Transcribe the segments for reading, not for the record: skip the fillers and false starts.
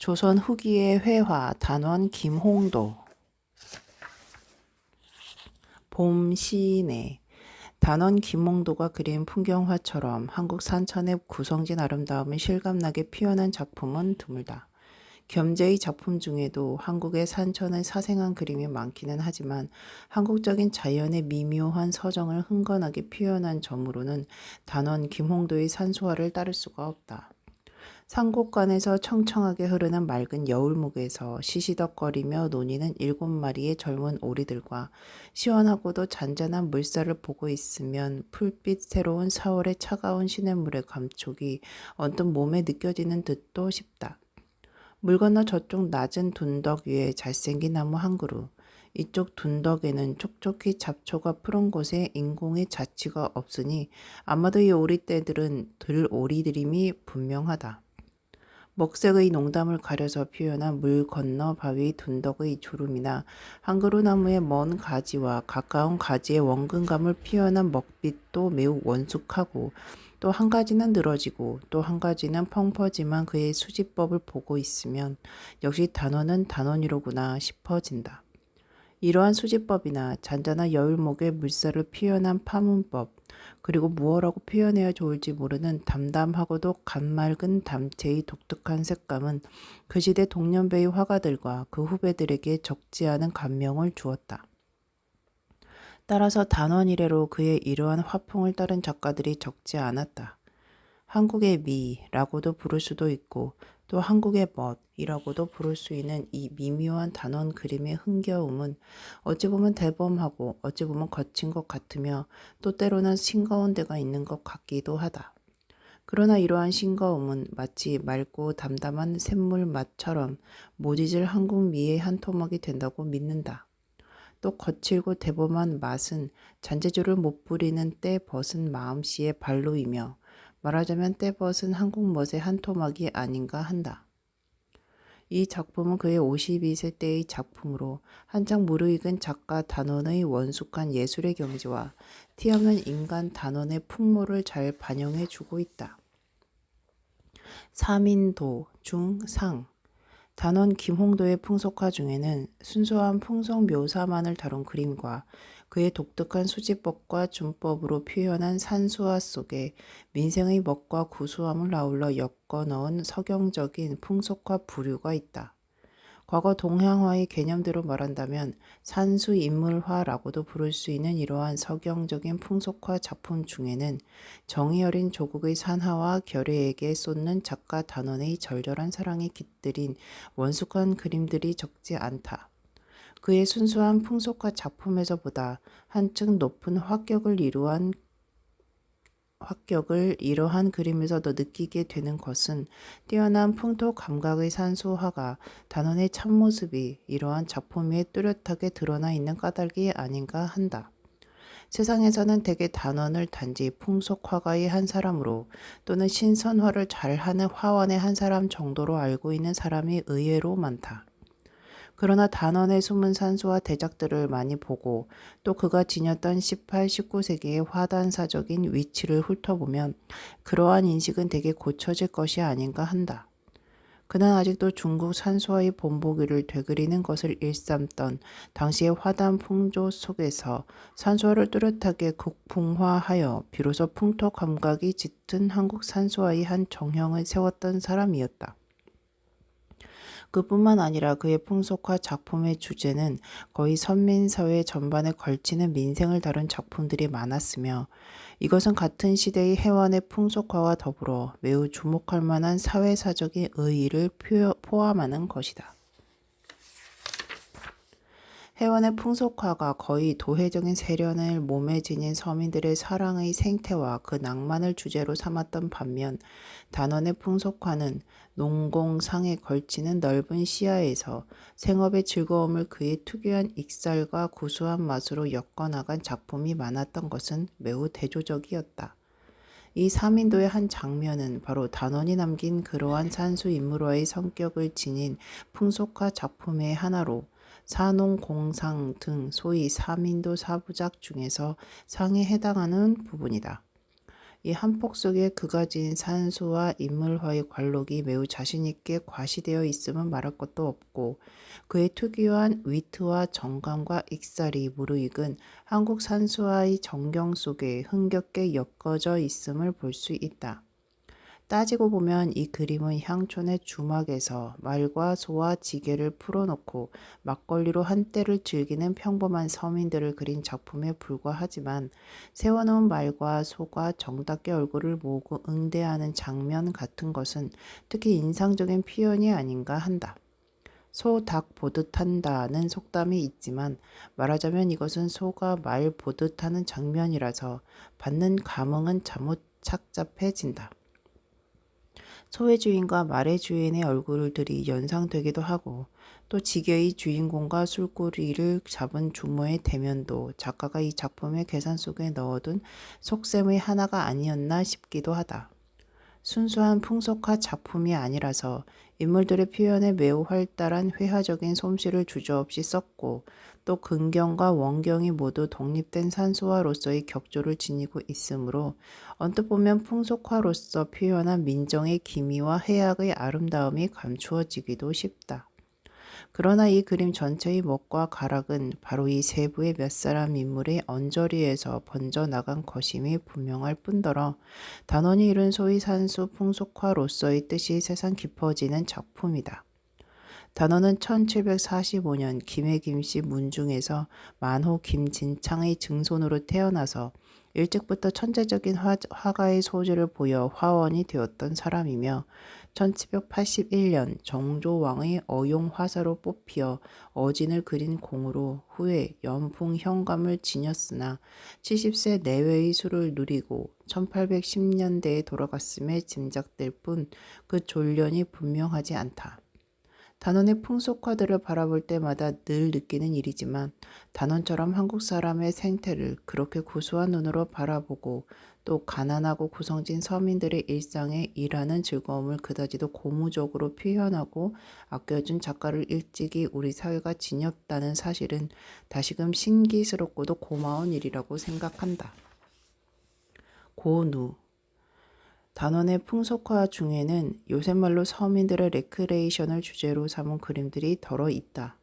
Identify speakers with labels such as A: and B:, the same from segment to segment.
A: 조선 후기의 회화 단원 김홍도 봄 시내 단원 김홍도가 그린 풍경화처럼 한국 산천의 구성진 아름다움이 실감나게 피어난 작품은 드물다. 겸재의 작품 중에도 한국의 산천의 사생한 그림이 많기는 하지만 한국적인 자연의 미묘한 서정을 흥건하게 표현한 점으로는 단원 김홍도의 산수화를 따를 수가 없다. 산곡간에서 청청하게 흐르는 맑은 여울목에서 시시덕거리며 논이는 7마리의 젊은 오리들과 시원하고도 잔잔한 물살을 보고 있으면 풀빛 새로운 4월의 차가운 시냇물의 감촉이 언뜻 몸에 느껴지는 듯도 싶다. 물 건너 저쪽 낮은 둔덕 위에 잘생긴 나무 한 그루, 이쪽 둔덕에는 촉촉히 잡초가 푸른 곳에 인공의 자취가 없으니 아마도 이 오리떼들은 들오리들임이 분명하다. 먹색의 농담을 가려서 표현한 물 건너 바위 둔덕의 주름이나 한 그루 나무의 먼 가지와 가까운 가지의 원근감을 표현한 먹빛도 매우 원숙하고 또 한 가지는 늘어지고 또 한 가지는 펑퍼짐한 그의 수집법을 보고 있으면 역시 단원은 단원이로구나 싶어진다. 이러한 수집법이나 잔잔한 여울목의 물살을 표현한 파문법, 그리고 무엇라고 표현해야 좋을지 모르는 담담하고도 갓맑은 담체의 독특한 색감은 그 시대 동년배의 화가들과 그 후배들에게 적지 않은 감명을 주었다. 따라서 단원 이래로 그의 이러한 화풍을 따른 작가들이 적지 않았다. 한국의 미라고도 부를 수도 있고 또 한국의 멋이라고도 부를 수 있는 이 미묘한 단원 그림의 흥겨움은 어찌 보면 대범하고 어찌 보면 거친 것 같으며 또 때로는 싱거운 데가 있는 것 같기도 하다. 그러나 이러한 싱거움은 마치 맑고 담담한 샘물 맛처럼 모지질 한국 미의 한 토막이 된다고 믿는다. 또 거칠고 대범한 맛은 잔재주를 못 부리는 때 벗은 마음씨의 발로이며 말하자면 때 벗은 한국 멋의 한 토막이 아닌가 한다. 이 작품은 그의 52세 때의 작품으로 한창 무르익은 작가 단원의 원숙한 예술의 경지와 티없는 인간 단원의 풍모를 잘 반영해주고 있다. 사민도, 중, 상 단원 김홍도의 풍속화 중에는 순수한 풍속 묘사만을 다룬 그림과 그의 독특한 수집법과 준법으로 표현한 산수화 속에 민생의 멋과 구수함을 아울러 엮어 넣은 서경적인 풍속화 부류가 있다. 과거 동양화의 개념대로 말한다면 산수인물화라고도 부를 수 있는 이러한 서경적인 풍속화 작품 중에는 정이 어린 조국의 산하와 결의에게 쏟는 작가 단원의 절절한 사랑이 깃들인 원숙한 그림들이 적지 않다. 그의 순수한 풍속화 작품에서보다 한층 높은 합격을 이러한 그림에서 더 느끼게 되는 것은 뛰어난 풍토 감각의 산수화가 단원의 참모습이 이러한 작품 위에 뚜렷하게 드러나 있는 까닭이 아닌가 한다. 세상에서는 대개 단원을 단지 풍속화가의 한 사람으로 또는 신선화를 잘하는 화원의 한 사람 정도로 알고 있는 사람이 의외로 많다. 그러나 단원의 숨은 산수와 대작들을 많이 보고 또 그가 지녔던 18, 19세기의 화단사적인 위치를 훑어보면 그러한 인식은 되게 고쳐질 것이 아닌가 한다. 그는 아직도 중국 산수와의 본보기를 되그리는 것을 일삼던 당시의 화단 풍조 속에서 산수화를 뚜렷하게 국풍화하여 비로소 풍토 감각이 짙은 한국 산수와의 한 정형을 세웠던 사람이었다. 그뿐만 아니라 그의 풍속화 작품의 주제는 거의 선민사회 전반에 걸치는 민생을 다룬 작품들이 많았으며 이것은 같은 시대의 해원의 풍속화와 더불어 매우 주목할 만한 사회사적인 의의를 포함하는 것이다. 해원의 풍속화가 거의 도회적인 세련을 몸에 지닌 서민들의 사랑의 생태와 그 낭만을 주제로 삼았던 반면 단원의 풍속화는 농공상에 걸치는 넓은 시야에서 생업의 즐거움을 그의 특유한 익살과 구수한 맛으로 엮어나간 작품이 많았던 것은 매우 대조적이었다. 이 사민도의 한 장면은 바로 단원이 남긴 그러한 산수 인물화의 성격을 지닌 풍속화 작품의 하나로 사농공상 등 소위 사민도 사부작 중에서 상에 해당하는 부분이다. 이 한폭 속에 그가 지닌 산수와 인물화의 관록이 매우 자신있게 과시되어 있음은 말할 것도 없고 그의 특유한 위트와 정감과 익살이 무르익은 한국 산수와의 정경 속에 흥겹게 엮어져 있음을 볼 수 있다. 따지고 보면 이 그림은 향촌의 주막에서 말과 소와 지게를 풀어놓고 막걸리로 한때를 즐기는 평범한 서민들을 그린 작품에 불과하지만 세워놓은 말과 소가 정답게 얼굴을 모으고 응대하는 장면 같은 것은 특히 인상적인 표현이 아닌가 한다. 소, 닭 보듯 한다는 속담이 있지만 말하자면 이것은 소가 말 보듯 하는 장면이라서 받는 감흥은 잘못 착잡해진다. 소의 주인과 말의 주인의 얼굴들이 연상되기도 하고 또 지게의 주인공과 술꼬리를 잡은 주모의 대면도 작가가 이 작품의 계산 속에 넣어둔 속셈의 하나가 아니었나 싶기도 하다. 순수한 풍속화 작품이 아니라서 인물들의 표현에 매우 활달한 회화적인 솜씨를 주저없이 썼고 또 근경과 원경이 모두 독립된 산수화로서의 격조를 지니고 있으므로 언뜻 보면 풍속화로서 표현한 민정의 기미와 해악의 아름다움이 감추어지기도 쉽다. 그러나 이 그림 전체의 먹과 가락은 바로 이 세부의 몇 사람 인물의 언저리에서 번져나간 것임이 분명할 뿐더러 단원이 이룬 소위 산수 풍속화로서의 뜻이 세상 깊어지는 작품이다. 단원은 1745년 김해 김씨 문중에서 만호 김진창의 증손으로 태어나서 일찍부터 천재적인 화가의 소질을 보여 화원이 되었던 사람이며 1781년 정조왕의 어용화사로 뽑히어 어진을 그린 공으로 후에 연풍현감을 지녔으나 70세 내외의 수를 누리고 1810년대에 돌아갔음에 짐작될 뿐 그 졸년이 분명하지 않다. 단원의 풍속화들을 바라볼 때마다 늘 느끼는 일이지만 단원처럼 한국 사람의 생태를 그렇게 구수한 눈으로 바라보고 또 가난하고 구성진 서민들의 일상에 일하는 즐거움을 그다지도 고무적으로 표현하고 아껴준 작가를 일찍이 우리 사회가 지녔다는 사실은 다시금 신기스럽고도 고마운 일이라고 생각한다. 고누 단원의 풍속화 중에는 요새 말로 서민들의 레크레이션을 주제로 삼은 그림들이 덜어 있다.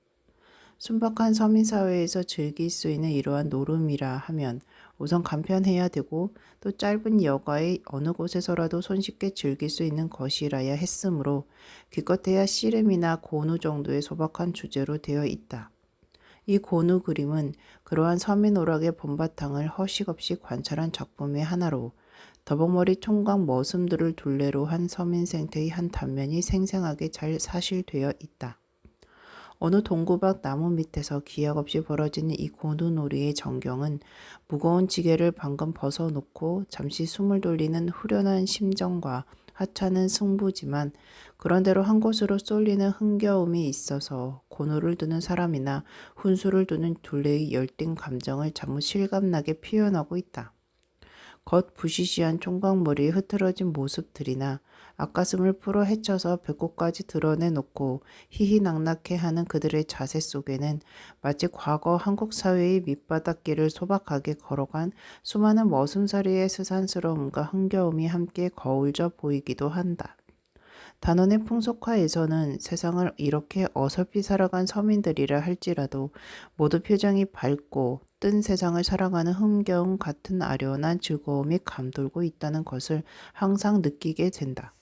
A: 순박한 서민사회에서 즐길 수 있는 이러한 노름이라 하면 우선 간편해야 되고 또 짧은 여가의 어느 곳에서라도 손쉽게 즐길 수 있는 것이라야 했으므로 기껏해야 씨름이나 고누 정도의 소박한 주제로 되어 있다. 이 고누 그림은 그러한 서민 오락의 본바탕을 허식없이 관찰한 작품의 하나로 더벅머리 총각 머슴들을 둘레로 한 서민 생태의 한 단면이 생생하게 잘 사실되어 있다. 어느 동구박 나무 밑에서 기약 없이 벌어지는 이 고누놀이의 전경은 무거운 지게를 방금 벗어놓고 잠시 숨을 돌리는 후련한 심정과 하찮은 승부지만 그런대로 한 곳으로 쏠리는 흥겨움이 있어서 고누를 두는 사람이나 훈수를 두는 둘레의 열띤 감정을 잘못 실감나게 표현하고 있다. 겉 부시시한 총각머리의 흐트러진 모습들이나 앞가슴을 풀어 헤쳐서 배꼽까지 드러내놓고 희희낙낙해하는 그들의 자세 속에는 마치 과거 한국 사회의 밑바닥길을 소박하게 걸어간 수많은 머슴살이의 스산스러움과 흥겨움이 함께 거울져 보이기도 한다. 단원의 풍속화에서는 세상을 이렇게 어설피 살아간 서민들이라 할지라도 모두 표정이 밝고 뜬 세상을 살아가는 흥겨움 같은 아련한 즐거움이 감돌고 있다는 것을 항상 느끼게 된다.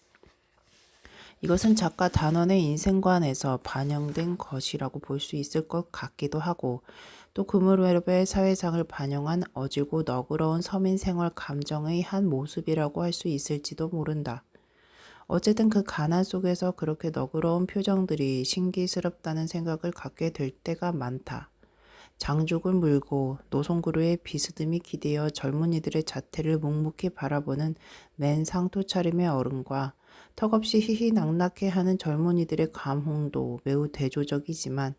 A: 이것은 작가 단원의 인생관에서 반영된 것이라고 볼 수 있을 것 같기도 하고 또 그 무렵의 사회상을 반영한 어지고 너그러운 서민 생활 감정의 한 모습이라고 할 수 있을지도 모른다. 어쨌든 그 가난 속에서 그렇게 너그러운 표정들이 신기스럽다는 생각을 갖게 될 때가 많다. 장죽을 물고 노송그루의 비스듬히 기대어 젊은이들의 자태를 묵묵히 바라보는 맨 상투 차림의 어른과 턱없이 희희낙낙해하는 젊은이들의 감흥도 매우 대조적이지만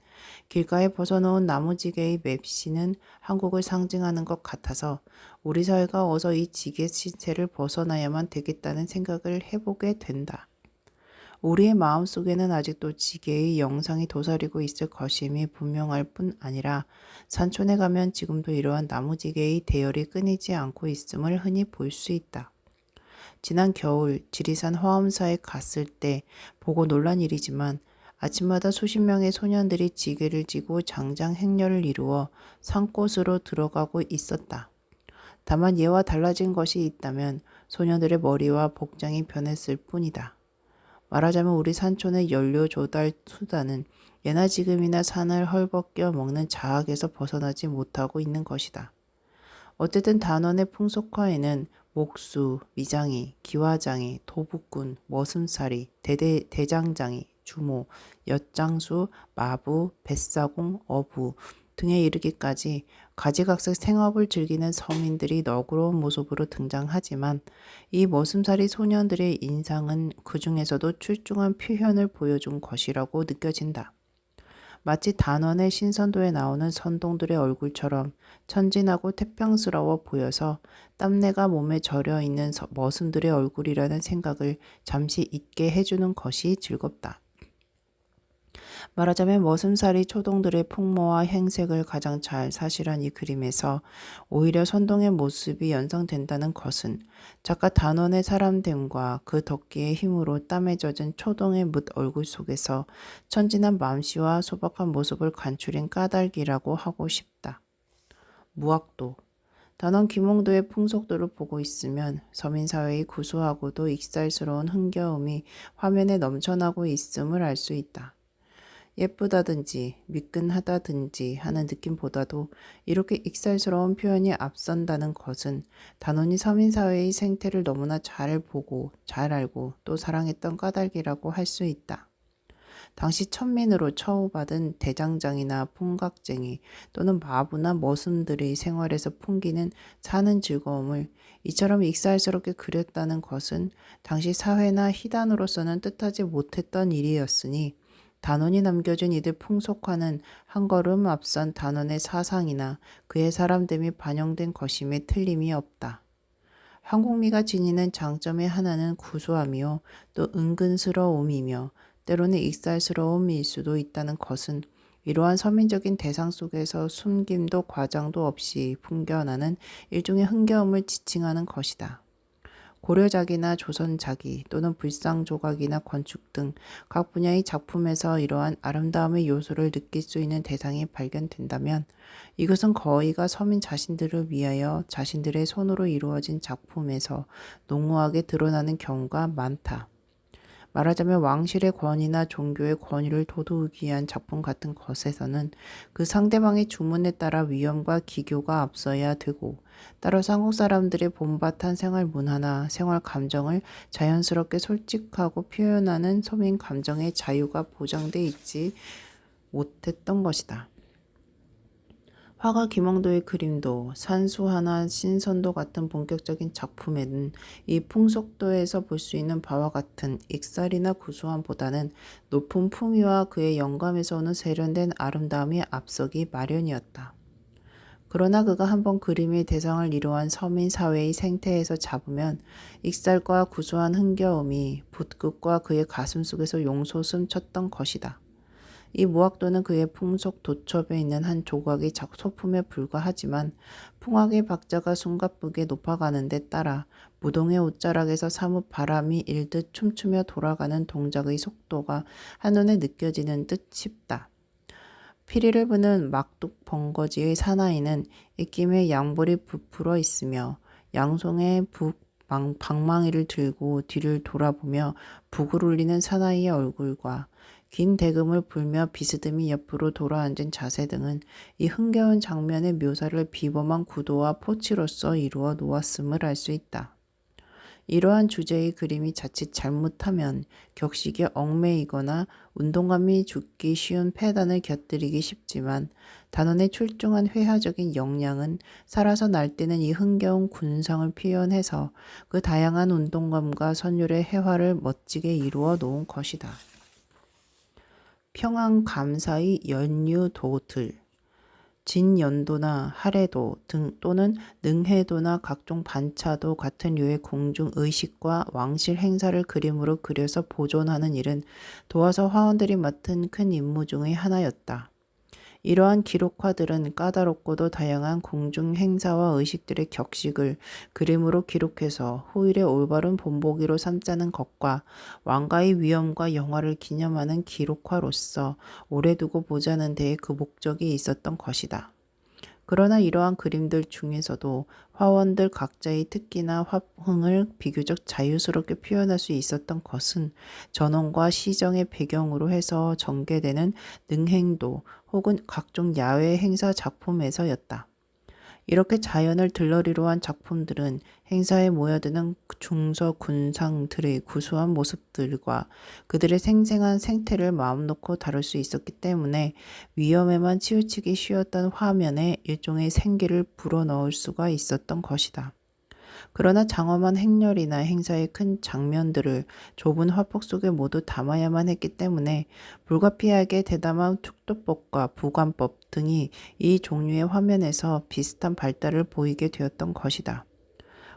A: 길가에 벗어놓은 나무지게의 맵시는 한국을 상징하는 것 같아서 우리 사회가 어서 이 지게 신세를 벗어나야만 되겠다는 생각을 해보게 된다. 우리의 마음속에는 아직도 지게의 영상이 도사리고 있을 것임이 분명할 뿐 아니라 산촌에 가면 지금도 이러한 나무지게의 대열이 끊이지 않고 있음을 흔히 볼 수 있다. 지난 겨울 지리산 화엄사에 갔을 때 보고 놀란 일이지만 아침마다 수십 명의 소년들이 지게를 지고 장장 행렬을 이루어 산꽃으로 들어가고 있었다. 다만 예와 달라진 것이 있다면 소년들의 머리와 복장이 변했을 뿐이다. 말하자면 우리 산촌의 연료 조달 수단은 예나 지금이나 산을 헐벗겨 먹는 자학에서 벗어나지 못하고 있는 것이다. 어쨌든 단원의 풍속화에는 목수, 미장이, 기와장이, 도북꾼, 머슴살이, 대장장이, 주모, 엿장수, 마부, 뱃사공, 어부 등에 이르기까지 가지각색 생업을 즐기는 서민들이 너그러운 모습으로 등장하지만 이 머슴살이 소년들의 인상은 그 중에서도 출중한 표현을 보여준 것이라고 느껴진다. 마치 단원의 신선도에 나오는 선동들의 얼굴처럼 천진하고 태평스러워 보여서 땀내가 몸에 절여 있는 머슴들의 얼굴이라는 생각을 잠시 잊게 해주는 것이 즐겁다. 말하자면 머슴살이 초동들의 풍모와 행색을 가장 잘 사실한 이 그림에서 오히려 선동의 모습이 연상된다는 것은 작가 단원의 사람됨과 그 덕기의 힘으로 땀에 젖은 초동의 뭇 얼굴 속에서 천진한 맘씨와 소박한 모습을 간추린 까닭이라고 하고 싶다. 무학도 단원 김홍도의 풍속도를 보고 있으면 서민사회의 구수하고도 익살스러운 흥겨움이 화면에 넘쳐나고 있음을 알 수 있다. 예쁘다든지 미끈하다든지 하는 느낌보다도 이렇게 익살스러운 표현이 앞선다는 것은 단원이 서민사회의 생태를 너무나 잘 보고 잘 알고 또 사랑했던 까닭이라고 할 수 있다. 당시 천민으로 처우받은 대장장이나 풍각쟁이 또는 마부나 머슴들의 생활에서 풍기는 사는 즐거움을 이처럼 익살스럽게 그렸다는 것은 당시 사회나 희단으로서는 뜻하지 못했던 일이었으니 단원이 남겨준 이들 풍속화는 한 걸음 앞선 단원의 사상이나 그의 사람됨이 반영된 것임에 틀림이 없다. 한국미가 지니는 장점의 하나는 구수함이요 또 은근스러움이며 때로는 익살스러움일 수도 있다는 것은 이러한 서민적인 대상 속에서 숨김도 과장도 없이 풍겨나는 일종의 흥겨움을 지칭하는 것이다. 고려작이나 조선작이 또는 불상조각이나 건축 등 각 분야의 작품에서 이러한 아름다움의 요소를 느낄 수 있는 대상이 발견된다면 이것은 거의가 서민 자신들을 위하여 자신들의 손으로 이루어진 작품에서 농후하게 드러나는 경우가 많다. 말하자면 왕실의 권위나 종교의 권위를 도둑이 위한 작품 같은 것에서는 그 상대방의 주문에 따라 위엄과 기교가 앞서야 되고 따라서 한국 사람들의 본바탕 생활 문화나 생활 감정을 자연스럽게 솔직하고 표현하는 서민 감정의 자유가 보장돼 있지 못했던 것이다. 화가 김홍도의 그림도 산수화나 신선도 같은 본격적인 작품에는 이 풍속도에서 볼 수 있는 바와 같은 익살이나 구수함보다는 높은 품위와 그의 영감에서 오는 세련된 아름다움이 앞서기 마련이었다. 그러나 그가 한번 그림의 대상을 이루한 서민 사회의 생태에서 잡으면 익살과 구수한 흥겨움이 붓끝과 그의 가슴 속에서 용솟음 쳤던 것이다. 이 무학도는 그의 풍속 도첩에 있는 한 조각의 소품에 불과하지만 풍악의 박자가 숨가쁘게 높아가는 데 따라 무동의 옷자락에서 사뭇 바람이 일듯 춤추며 돌아가는 동작의 속도가 한눈에 느껴지는 듯 싶다. 피리를 부는 막둑 번거지의 사나이는 입김에 양볼이 부풀어 있으며 양손에 방망이를 들고 뒤를 돌아보며 북을 울리는 사나이의 얼굴과 긴 대금을 불며 비스듬히 옆으로 돌아앉은 자세 등은 이 흥겨운 장면의 묘사를 비범한 구도와 포치로서 이루어 놓았음을 알 수 있다. 이러한 주제의 그림이 자칫 잘못하면 격식에 얽매이거나 운동감이 죽기 쉬운 폐단을 곁들이기 쉽지만 단원의 출중한 회화적인 역량은 살아서 날뛰는 이 흥겨운 군상을 표현해서 그 다양한 운동감과 선율의 해화를 멋지게 이루어 놓은 것이다. 평안 감사의 연유도들 진연도나 하래도 등 또는 능해도나 각종 반차도 같은 류의 공중 의식과 왕실 행사를 그림으로 그려서 보존하는 일은 도화서 화원들이 맡은 큰 임무 중의 하나였다. 이러한 기록화들은 까다롭고도 다양한 공중 행사와 의식들의 격식을 그림으로 기록해서 후일의 올바른 본보기로 삼자는 것과 왕가의 위엄과 영화를 기념하는 기록화로서 오래 두고 보자는 데에 그 목적이 있었던 것이다. 그러나 이러한 그림들 중에서도 화원들 각자의 특기나 화풍을 비교적 자유스럽게 표현할 수 있었던 것은 전원과 시정의 배경으로 해서 전개되는 능행도 혹은 각종 야외 행사 작품에서였다. 이렇게 자연을 들러리로 한 작품들은 행사에 모여드는 중서군상들의 구수한 모습들과 그들의 생생한 생태를 마음 놓고 다룰 수 있었기 때문에 위험에만 치우치기 쉬웠던 화면에 일종의 생기를 불어넣을 수가 있었던 것이다. 그러나 장엄한 행렬이나 행사의 큰 장면들을 좁은 화폭 속에 모두 담아야만 했기 때문에 불가피하게 대담한 축도법과 부관법 등이 이 종류의 화면에서 비슷한 발달을 보이게 되었던 것이다.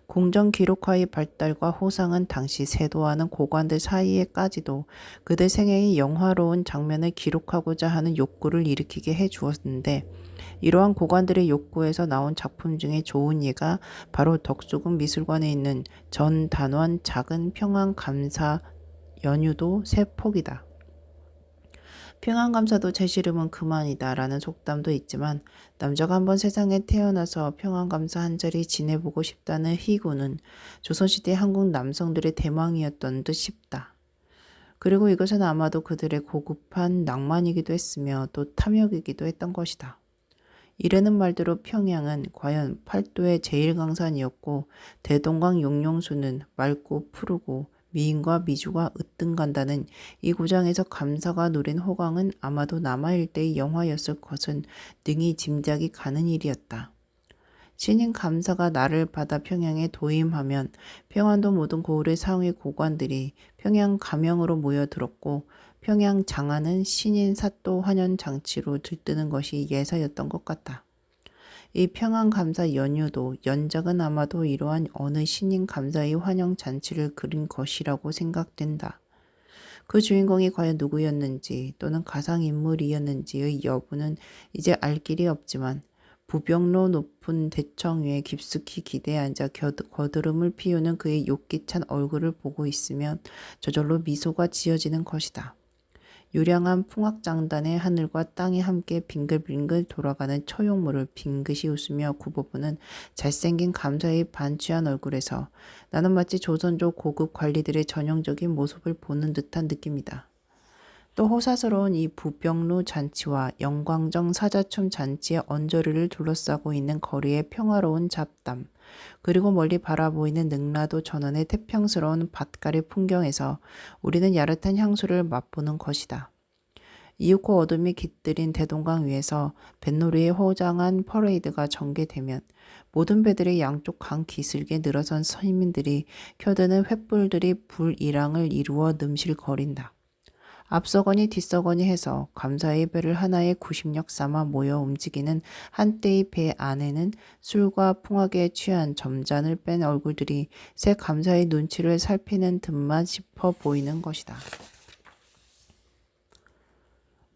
A: 공정 기록화의 발달과 호상은 당시 세도하는 고관들 사이에까지도 그들 생애의 영화로운 장면을 기록하고자 하는 욕구를 일으키게 해 주었는데, 이러한 고관들의 욕구에서 나온 작품 중에 좋은 예가 바로 덕수궁 미술관에 있는 전단원 작은 평안감사 연유도 세폭이다. 평안감사도 제시름은 그만이다 라는 속담도 있지만, 남자가 한번 세상에 태어나서 평안감사 한 자리 지내보고 싶다는 희구는 조선시대 한국 남성들의 대망이었던 듯 싶다. 그리고 이것은 아마도 그들의 고급한 낭만이기도 했으며 또 탐욕이기도 했던 것이다. 이르는 말대로 평양은 과연 팔도의 제1강산이었고 대동강 용용수는 맑고 푸르고 미인과 미주가 으뜸간다는 이 고장에서 감사가 누린 호강은 아마도 남아일대의 영화였을 것은 능히 짐작이 가는 일이었다. 신인 감사가 나를 받아 평양에 도임하면 평안도 모든 고을의 상위 고관들이 평양 가명으로 모여들었고 평양 장안은 신인 사또 환연 장치로 들뜨는 것이 예사였던 것 같다. 이 평안감사 연유도 연작은 아마도 이러한 어느 신인 감사의 환영 잔치를 그린 것이라고 생각된다. 그 주인공이 과연 누구였는지 또는 가상인물이었는지의 여부는 이제 알 길이 없지만, 부병로 높은 대청 위에 깊숙이 기대에 앉아 거드름을 피우는 그의 욕기찬 얼굴을 보고 있으면 저절로 미소가 지어지는 것이다. 유량한 풍악장단의 하늘과 땅이 함께 빙글빙글 돌아가는 초용물을 빙긋이 웃으며 굽어보는 잘생긴 감사의 반취한 얼굴에서 나는 마치 조선조 고급 관리들의 전형적인 모습을 보는 듯한 느낌이다. 또 호사스러운 이 부병루 잔치와 영광정 사자춤 잔치의 언저리를 둘러싸고 있는 거리의 평화로운 잡담, 그리고 멀리 바라보이는 능라도 전원의 태평스러운 밭갈의 풍경에서 우리는 야릇한 향수를 맛보는 것이다. 이윽고 어둠이 깃들인 대동강 위에서 뱃놀이의 호장한 퍼레이드가 전개되면 모든 배들의 양쪽 강 기슭에 늘어선 서민들이 켜드는 횃불들이 불이랑을 이루어 ንም실거린다. 앞서거니 뒤서거니 해서 감사의 배를 하나의 구심력 삼아 모여 움직이는 한때의 배 안에는 술과 풍악에 취한 점잔을 뺀 얼굴들이 새 감사의 눈치를 살피는 듯만 싶어 보이는 것이다.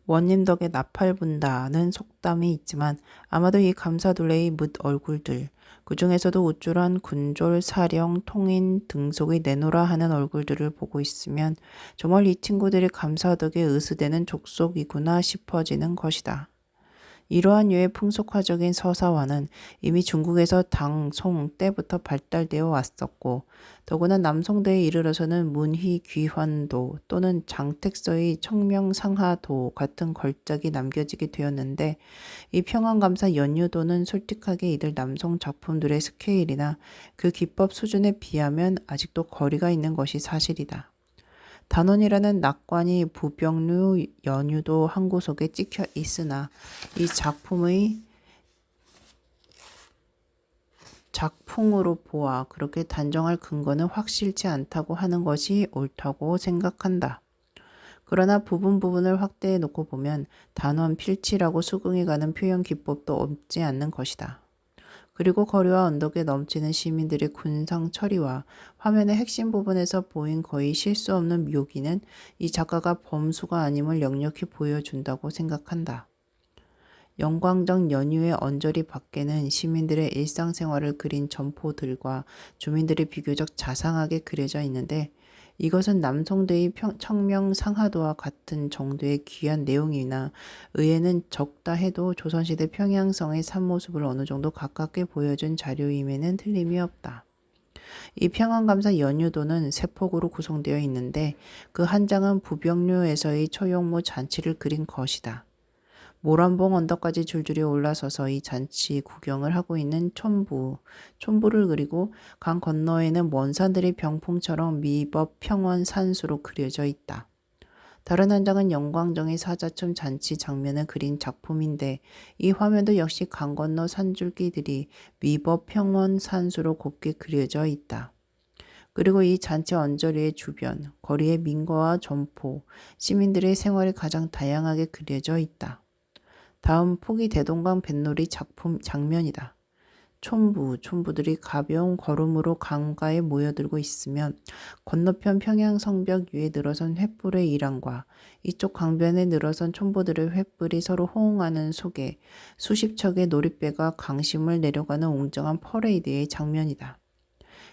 A: 원님 덕에 나팔 분다는 속담이 있지만 아마도 이 감사둘레의 뭇 얼굴들, 그 중에서도 우쭐한 군졸, 사령, 통인 등속의 내노라 하는 얼굴들을 보고 있으면 정말 이 친구들이 감사 덕에 으스대는 족속이구나 싶어지는 것이다. 이러한 류의 풍속화적인 서사화는 이미 중국에서 당, 송 때부터 발달되어 왔었고, 더구나 남송대에 이르러서는 문희귀환도 또는 장택서의 청명상하도 같은 걸작이 남겨지게 되었는데, 이 평안감사 연유도는 솔직하게 이들 남송 작품들의 스케일이나 그 기법 수준에 비하면 아직도 거리가 있는 것이 사실이다. 단원이라는 낙관이 부병류 연유도 한 구석에 찍혀 있으나 이 작품으로 보아 그렇게 단정할 근거는 확실치 않다고 하는 것이 옳다고 생각한다. 그러나 부분을 확대해 놓고 보면 단원 필치라고 수긍이 가는 표현 기법도 없지 않는 것이다. 그리고 거리와 언덕에 넘치는 시민들의 군상 처리와 화면의 핵심 부분에서 보인 거의 실수 없는 묘기는 이 작가가 범수가 아님을 역력히 보여준다고 생각한다. 영광적 연휴의 언저리 밖에는 시민들의 일상생활을 그린 점포들과 주민들이 비교적 자상하게 그려져 있는데 이것은 남성대의 청명상하도와 같은 정도의 귀한 내용이나 의에는 적다 해도 조선시대 평양성의 산모습을 어느 정도 가깝게 보여준 자료임에는 틀림이 없다. 이 평안감사 연유도는 세 폭으로 구성되어 있는데 그 한 장은 부병료에서의 초용모 잔치를 그린 것이다. 모란봉 언덕까지 줄줄이 올라서서 이 잔치 구경을 하고 있는 촌부를 그리고 강 건너에는 먼 산들이 병풍처럼 미법 평원 산수로 그려져 있다. 다른 한 장은 영광정의 사자춤 잔치 장면을 그린 작품인데 이 화면도 역시 강 건너 산줄기들이 미법 평원 산수로 곱게 그려져 있다. 그리고 이 잔치 언저리의 주변, 거리의 민가와 점포, 시민들의 생활이 가장 다양하게 그려져 있다. 다음 폭이 대동강 뱃놀이 작품 장면이다. 촌부들이 가벼운 걸음으로 강가에 모여들고 있으면 건너편 평양성벽 위에 늘어선 횃불의 일환과 이쪽 강변에 늘어선 촌부들의 횃불이 서로 호응하는 속에 수십 척의 놀이배가 강심을 내려가는 웅장한 퍼레이드의 장면이다.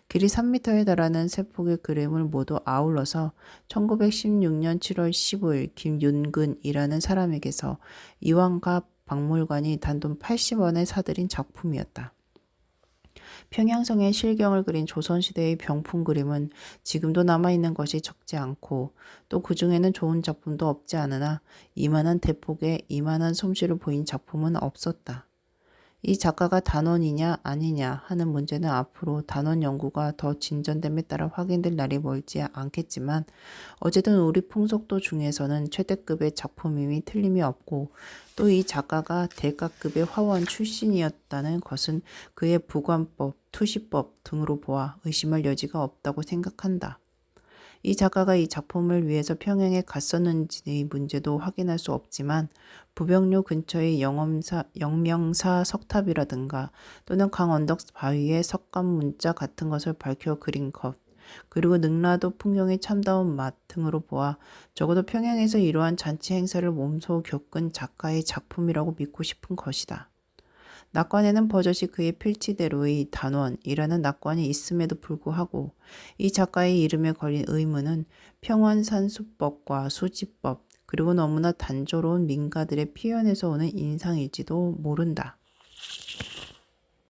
A: 길이 3m에 달하는 세 폭의 그림을 모두 아울러서 1916년 7월 15일 김윤근이라는 사람에게서 이왕갑 박물관이 단돈 80원에 사들인 작품이었다. 평양성의 실경을 그린 조선시대의 병풍 그림은 지금도 남아있는 것이 적지 않고 또 그 중에는 좋은 작품도 없지 않으나 이만한 대폭에 이만한 솜씨를 보인 작품은 없었다. 이 작가가 단원이냐 아니냐 하는 문제는 앞으로 단원 연구가 더 진전됨에 따라 확인될 날이 멀지 않겠지만 어쨌든 우리 풍속도 중에서는 최대급의 작품임이 틀림이 없고 또 이 작가가 대가급의 화원 출신이었다는 것은 그의 부관법, 투시법 등으로 보아 의심할 여지가 없다고 생각한다. 이 작가가 이 작품을 위해서 평양에 갔었는지의 문제도 확인할 수 없지만 부병료 근처의 영명사 석탑이라든가 또는 강언덕 바위의 석감 문자 같은 것을 밝혀 그린 것 그리고 능라도 풍경의 참다운 맛 등으로 보아 적어도 평양에서 이러한 잔치 행사를 몸소 겪은 작가의 작품이라고 믿고 싶은 것이다. 낙관에는 버젓이 그의 필치대로의 단원이라는 낙관이 있음에도 불구하고 이 작가의 이름에 걸린 의문은 평원산수법과 수지법 그리고 너무나 단조로운 민가들의 피연에서 오는 인상일지도 모른다.